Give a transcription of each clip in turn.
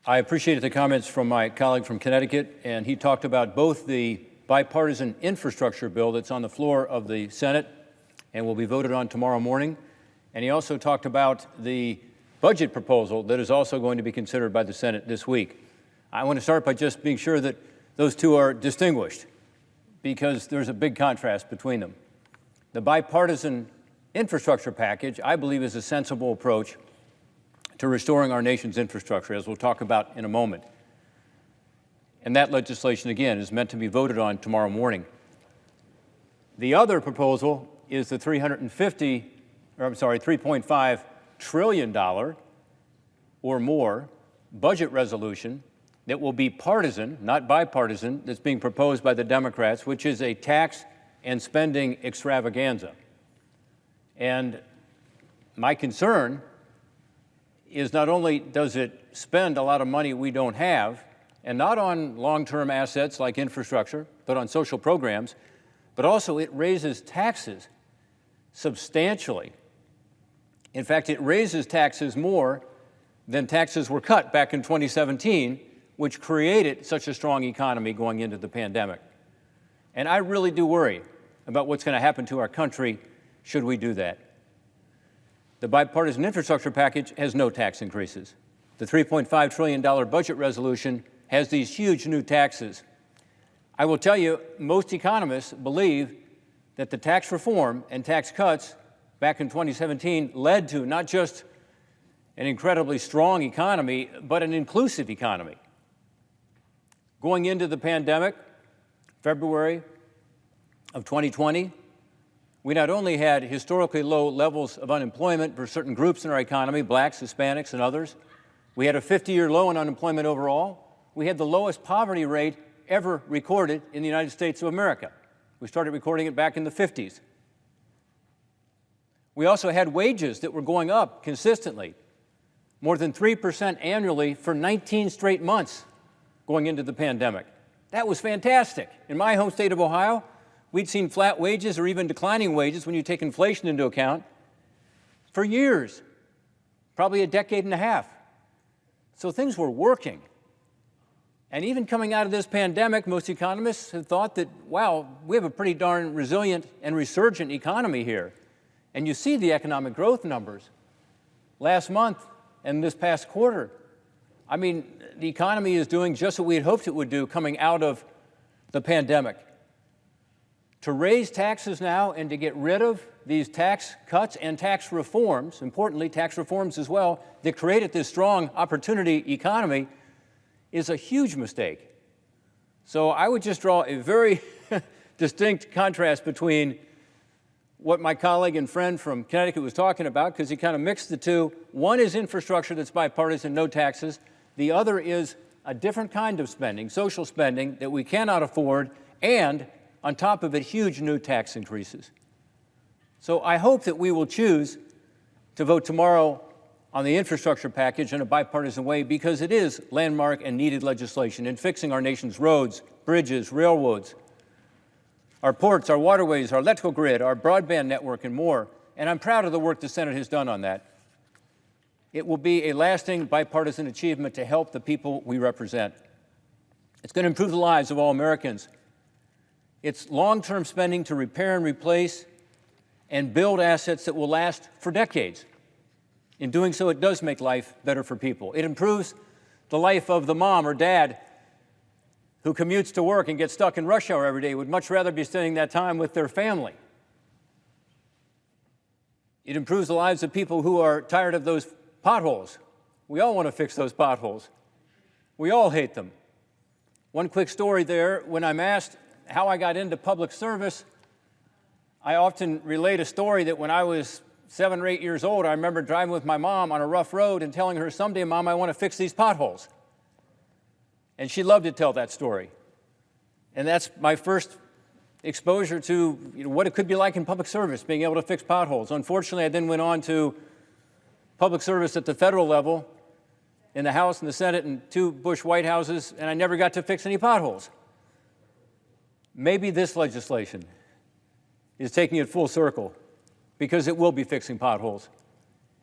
I appreciated the comments from my colleague from Connecticut, and he talked about both the bipartisan infrastructure bill that's on the floor of the Senate and will be voted on tomorrow morning, and he also talked about the budget proposal that is also going to be considered by the Senate this week. I want to start by just being sure that those two are distinguished, because there's a big contrast between them. The bipartisan infrastructure package, I believe, is a sensible approach to restoring our nation's infrastructure, as we'll talk about in a moment. And that legislation, again, is meant to be voted on tomorrow morning. The other proposal is the $3.5 trillion or more budget resolution that will be partisan, not bipartisan, that's being proposed by the Democrats, which is a tax and spending extravaganza. And my concern is not only does it spend a lot of money we don't have, and not on long-term assets like infrastructure, but on social programs, but also it raises taxes substantially. In fact, it raises taxes more than taxes were cut back in 2017, which created such a strong economy going into the pandemic. And I really do worry about what's going to happen to our country should we do that. The bipartisan infrastructure package has no tax increases. The $3.5 trillion budget resolution has these huge new taxes. I will tell you, most economists believe that the tax reform and tax cuts back in 2017 led to not just an incredibly strong economy, but an inclusive economy. Going into the pandemic, February of 2020, we not only had historically low levels of unemployment for certain groups in our economy, blacks, Hispanics, and others. We had a 50-year low in unemployment overall. We had the lowest poverty rate ever recorded in the United States of America. We started recording it back in the 50s. We also had wages that were going up consistently, more than 3% annually for 19 straight months going into the pandemic. That was fantastic. In my home state of Ohio, we'd seen flat wages or even declining wages when you take inflation into account for years, probably a decade and a half. So things were working. And even coming out of this pandemic, most economists have thought that, wow, we have a pretty darn resilient and resurgent economy here. And you see the economic growth numbers last month and this past quarter. I mean, the economy is doing just what we had hoped it would do coming out of the pandemic. To raise taxes now and to get rid of these tax cuts and tax reforms, importantly, tax reforms as well, that created this strong opportunity economy is a huge mistake. So I would just draw a very distinct contrast between what my colleague and friend from Connecticut was talking about, because he kind of mixed the two. One is infrastructure that's bipartisan, no taxes. The other is a different kind of spending, social spending, that we cannot afford, and on top of it, huge new tax increases. So I hope that we will choose to vote tomorrow on the infrastructure package in a bipartisan way, because it is landmark and needed legislation in fixing our nation's roads, bridges, railroads, our ports, our waterways, our electrical grid, our broadband network, and more. And I'm proud of the work the Senate has done on that. It will be a lasting bipartisan achievement to help the people we represent. It's going to improve the lives of all Americans. It's long-term spending to repair and replace and build assets that will last for decades. In doing so, it does make life better for people. It improves the life of the mom or dad who commutes to work and gets stuck in rush hour every day, would much rather be spending that time with their family. It improves the lives of people who are tired of those potholes. We all want to fix those potholes. We all hate them. One quick story there, when I'm asked how I got into public service, I often relate a story that when I was 7 or 8 years old, I remember driving with my mom on a rough road and telling her, someday, Mom, I want to fix these potholes. And she loved to tell that story. And that's my first exposure to what it could be like in public service, being able to fix potholes. Unfortunately, I then went on to public service at the federal level, in the House and the Senate and 2 Bush White Houses, and I never got to fix any potholes. Maybe this legislation is taking it full circle, because it will be fixing potholes,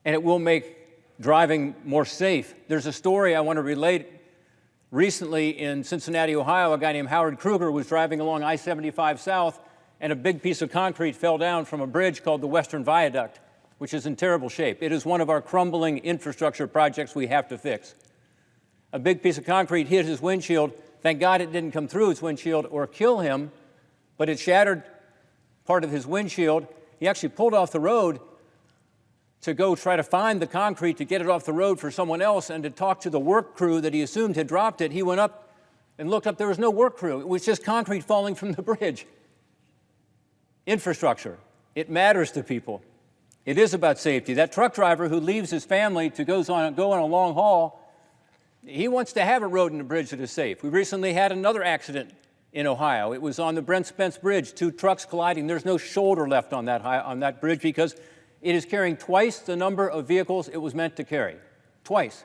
and it will make driving more safe. There's a story I want to relate. Recently in Cincinnati, Ohio, a guy named Howard Kruger was driving along I-75 South, and a big piece of concrete fell down from a bridge called the Western Viaduct, which is in terrible shape. It is one of our crumbling infrastructure projects we have to fix. A big piece of concrete hit his windshield. Thank God it didn't come through his windshield or kill him, but it shattered part of his windshield. He actually pulled off the road to go try to find the concrete to get it off the road for someone else and to talk to the work crew that he assumed had dropped it. He went up and looked up. There was no work crew. It was just concrete falling from the bridge. Infrastructure. It matters to people. It is about safety. That truck driver who leaves his family to go on a long haul, he wants to have a road and a bridge that is safe. We recently had another accident in Ohio. It was on the Brent Spence Bridge, 2 trucks colliding. There's no shoulder left on that bridge because it is carrying twice the number of vehicles it was meant to carry. Twice.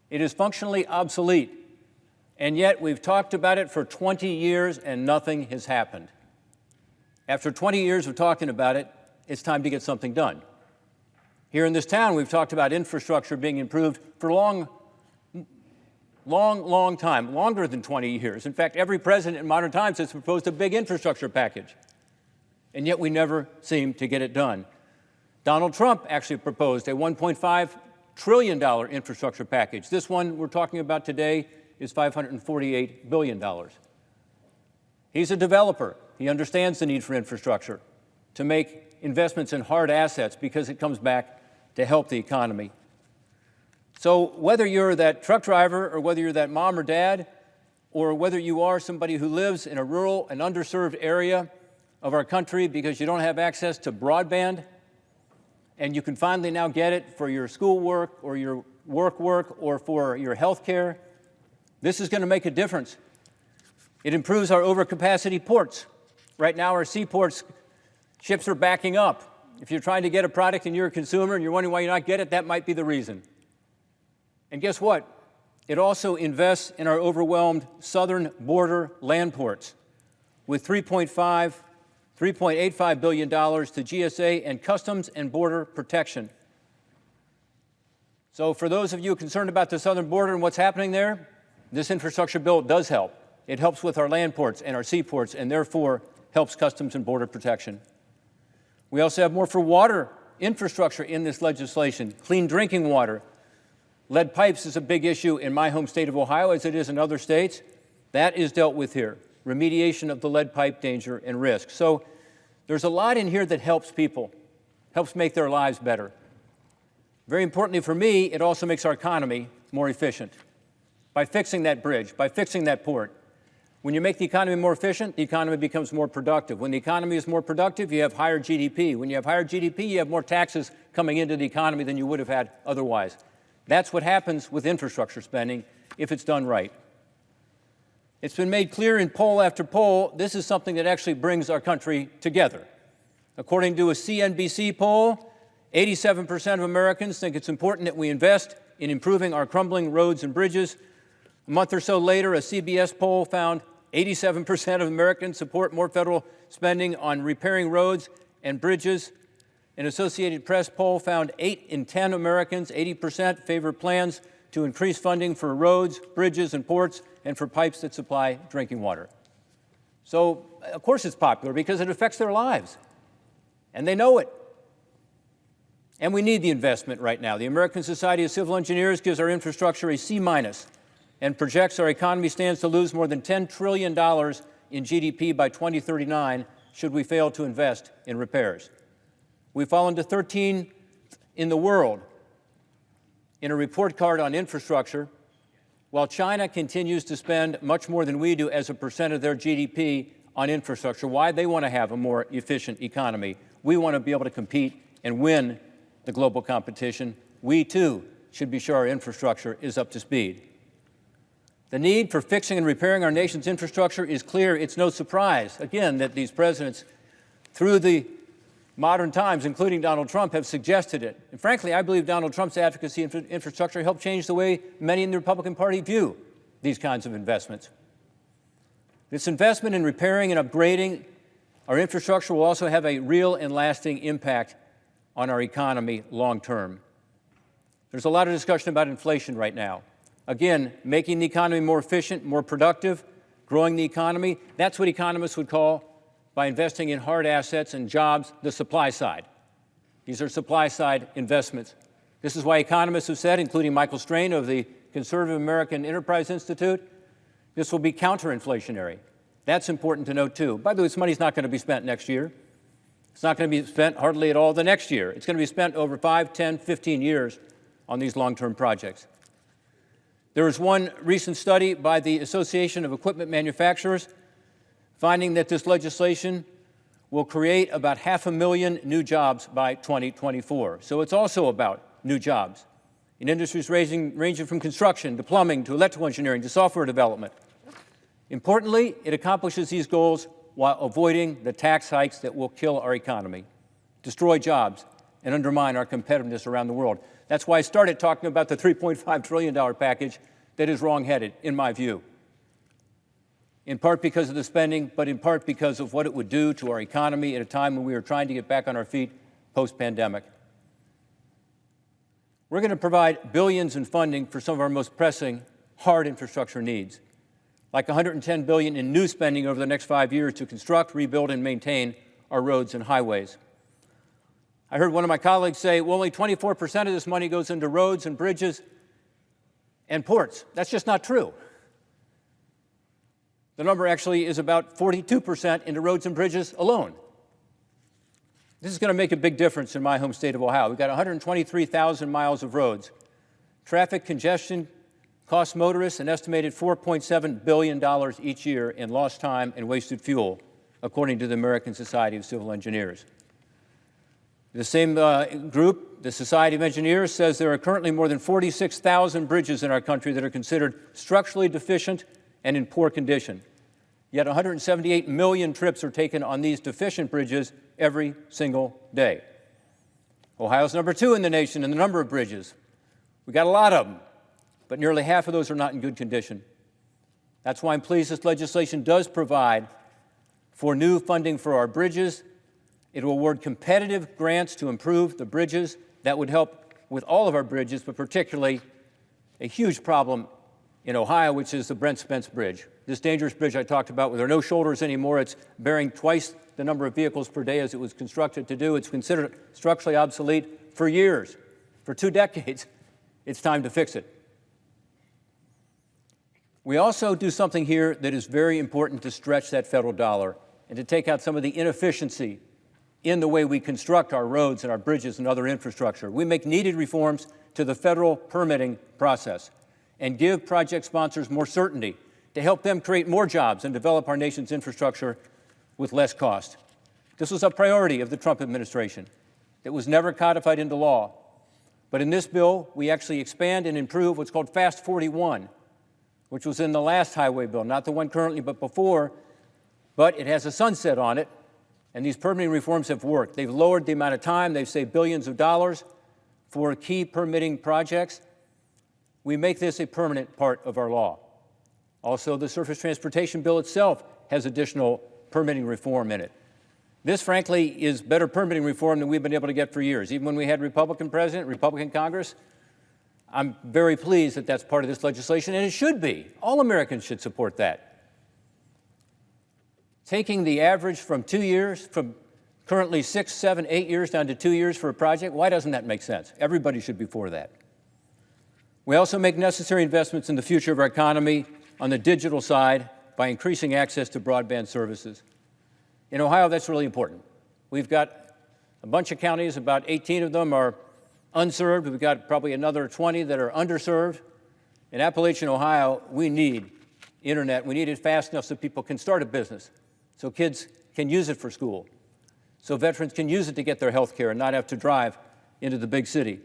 It is functionally obsolete. And yet we've talked about it for 20 years and nothing has happened. After 20 years of talking about it, it's time to get something done. Here in this town, we've talked about infrastructure being improved for a long time, longer than 20 years. In fact, every president in modern times has proposed a big infrastructure package. And yet we never seem to get it done. Donald Trump actually proposed a $1.5 trillion infrastructure package. This one we're talking about today is $548 billion. He's a developer. He understands the need for infrastructure to make investments in hard assets because it comes back to help the economy. So whether you're that truck driver or whether you're that mom or dad or whether you are somebody who lives in a rural and underserved area of our country because you don't have access to broadband, and you can finally now get it for your schoolwork or your work or for your health care, this is going to make a difference. It improves our overcapacity ports. Right now, our seaports, ships are backing up. If you're trying to get a product and you're a consumer and you're wondering why you not get it, that might be the reason. And guess what? It also invests in our overwhelmed southern border land ports with $3.85 billion to GSA and Customs and Border Protection. So for those of you concerned about the southern border and what's happening there, this infrastructure bill does help. It helps with our land ports and our seaports and therefore helps Customs and Border Protection. We also have more for water infrastructure in this legislation, clean drinking water. Lead pipes is a big issue in my home state of Ohio, as it is in other states. That is dealt with here, remediation of the lead pipe danger and risk. So there's a lot in here that helps people, helps make their lives better. Very importantly for me, it also makes our economy more efficient. By fixing that bridge, by fixing that port. When you make the economy more efficient, the economy becomes more productive. When the economy is more productive, you have higher GDP. When you have higher GDP, you have more taxes coming into the economy than you would have had otherwise. That's what happens with infrastructure spending if it's done right. It's been made clear in poll after poll, this is something that actually brings our country together. According to a CNBC poll, 87% of Americans think it's important that we invest in improving our crumbling roads and bridges. A month or so later, a CBS poll found 87% of Americans support more federal spending on repairing roads and bridges. An Associated Press poll found 8 in 10 Americans, 80%, favor plans to increase funding for roads, bridges, and ports, and for pipes that supply drinking water. So, of course it's popular because it affects their lives, and they know it. And we need the investment right now. The American Society of Civil Engineers gives our infrastructure a C- and projects our economy stands to lose more than $10 trillion in GDP by 2039 should we fail to invest in repairs. We've fallen to 13th in the world in a report card on infrastructure, while China continues to spend much more than we do as a percent of their GDP on infrastructure. Why? They want to have a more efficient economy. We want to be able to compete and win the global competition. We, too, should be sure our infrastructure is up to speed. The need for fixing and repairing our nation's infrastructure is clear. It's no surprise, again, that these presidents, through the modern times, including Donald Trump, have suggested it. And frankly, I believe Donald Trump's advocacy for infrastructure helped change the way many in the Republican Party view these kinds of investments. This investment in repairing and upgrading our infrastructure will also have a real and lasting impact on our economy long term. There's a lot of discussion about inflation right now. Again, making the economy more efficient, more productive, growing the economy, that's what economists would call, by investing in hard assets and jobs, the supply side. These are supply-side investments. This is why economists have said, including Michael Strain of the Conservative American Enterprise Institute, this will be counterinflationary. That's important to note, too. By the way, this money's not going to be spent next year. It's not going to be spent hardly at all the next year. It's going to be spent over 5, 10, 15 years on these long-term projects. There was one recent study by the Association of Equipment Manufacturers finding that this legislation will create about 500,000 new jobs by 2024. So it's also about new jobs in industries ranging from construction to plumbing to electrical engineering to software development. Importantly, it accomplishes these goals while avoiding the tax hikes that will kill our economy, destroy jobs, and undermine our competitiveness around the world. That's why I started talking about the $3.5 trillion package that is wrong-headed, in my view, in part because of the spending, but in part because of what it would do to our economy at a time when we are trying to get back on our feet post-pandemic. We're going to provide billions in funding for some of our most pressing hard infrastructure needs, like $110 billion in new spending over the next 5 years to construct, rebuild, and maintain our roads and highways. I heard one of my colleagues say, well, only 24% of this money goes into roads and bridges and ports. That's just not true. The number actually is about 42% into roads and bridges alone. This is going to make a big difference in my home state of Ohio. We've got 123,000 miles of roads. Traffic congestion costs motorists an estimated $4.7 billion each year in lost time and wasted fuel, according to the American Society of Civil Engineers. The same group, the Society of Engineers, says there are currently more than 46,000 bridges in our country that are considered structurally deficient and in poor condition. Yet 178 million trips are taken on these deficient bridges every single day. Ohio's number 2 in the nation in the number of bridges. We've got a lot of them, but nearly half of those are not in good condition. That's why I'm pleased this legislation does provide for new funding for our bridges. It will award competitive grants to improve the bridges. That would help with all of our bridges, but particularly a huge problem in Ohio, which is the Brent Spence Bridge. This dangerous bridge I talked about, where there are no shoulders anymore, it's bearing twice the number of vehicles per day as it was constructed to do. It's considered structurally obsolete for years, for 2 decades. It's time to fix it. We also do something here that is very important to stretch that federal dollar and to take out some of the inefficiency in the way we construct our roads and our bridges and other infrastructure. We make needed reforms to the federal permitting process and give project sponsors more certainty to help them create more jobs and develop our nation's infrastructure with less cost. This was a priority of the Trump administration. It was never codified into law. But in this bill, we actually expand and improve what's called Fast 41, which was in the last highway bill, not the one currently, but before. But it has a sunset on it, and these permitting reforms have worked. They've lowered the amount of time. They've saved billions of dollars for key permitting projects. We make this a permanent part of our law. Also, the Surface Transportation Bill itself has additional permitting reform in it. This, frankly, is better permitting reform than we've been able to get for years. Even when we had Republican president, Republican Congress, I'm very pleased that that's part of this legislation, and it should be. All Americans should support that. Taking the average from 2 years, from currently 6, 7, 8 years down to 2 years for a project, why doesn't that make sense? Everybody should be for that. We also make necessary investments in the future of our economy on the digital side by increasing access to broadband services. In Ohio, that's really important. We've got a bunch of counties, about 18 of them are unserved. We've got probably another 20 that are underserved. In Appalachian, Ohio, we need internet. We need it fast enough so people can start a business, so kids can use it for school, so veterans can use it to get their health care and not have to drive into the big city.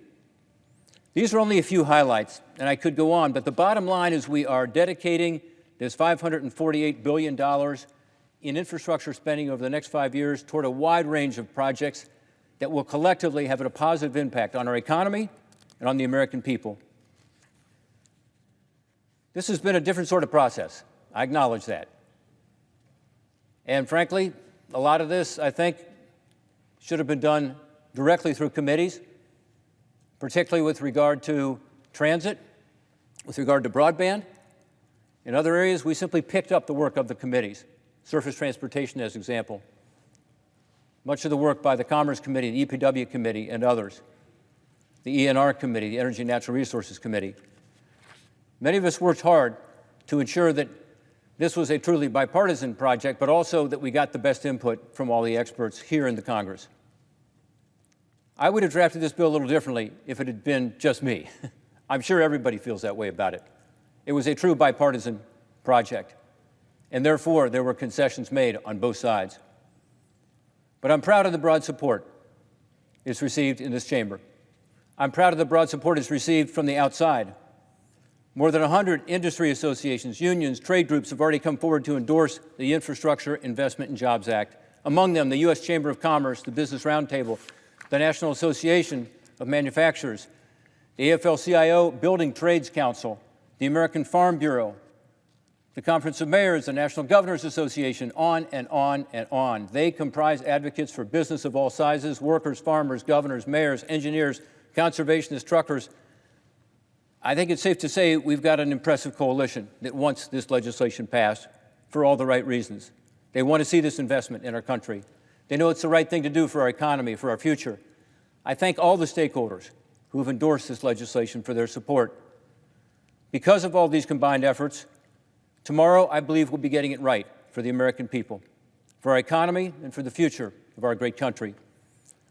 These are only a few highlights, and I could go on, but the bottom line is we are dedicating this $548 billion in infrastructure spending over the next 5 years toward a wide range of projects that will collectively have a positive impact on our economy and on the American people. This has been a different sort of process. I acknowledge that. And frankly, a lot of this, I think, should have been done directly through committees. particularly with regard to transit, with regard to broadband. In other areas, we simply picked up the work of the committees, surface transportation as an example. Much of the work by the Commerce Committee, the EPW Committee, and others, the ENR Committee, the Energy and Natural Resources Committee. Many of us worked hard to ensure that this was a truly bipartisan project, but also that we got the best input from all the experts here in the Congress. I would have drafted this bill a little differently if it had been just me. I'm sure everybody feels that way about it. It was a true bipartisan project, and therefore there were concessions made on both sides. But I'm proud of the broad support it's received in this chamber. I'm proud of the broad support it's received from the outside. More than 100 industry associations, unions, trade groups have already come forward to endorse the Infrastructure Investment and Jobs Act. Among them, the U.S. Chamber of Commerce, the Business Roundtable, the National Association of Manufacturers, the AFL-CIO Building Trades Council, the American Farm Bureau, the Conference of Mayors, the National Governors Association, on and on and on. They comprise advocates for business of all sizes, workers, farmers, governors, mayors, engineers, conservationists, truckers. I think it's safe to say we've got an impressive coalition that wants this legislation passed for all the right reasons. They want to see this investment in our country. They know it's the right thing to do for our economy, for our future. I thank all the stakeholders who have endorsed this legislation for their support. Because of all these combined efforts, tomorrow I believe we'll be getting it right for the American people, for our economy, and for the future of our great country.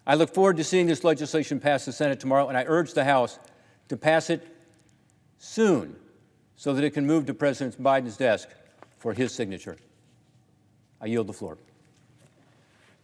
I look forward to seeing this legislation pass the Senate tomorrow, and I urge the House to pass it soon so that it can move to President Biden's desk for his signature. I yield the floor.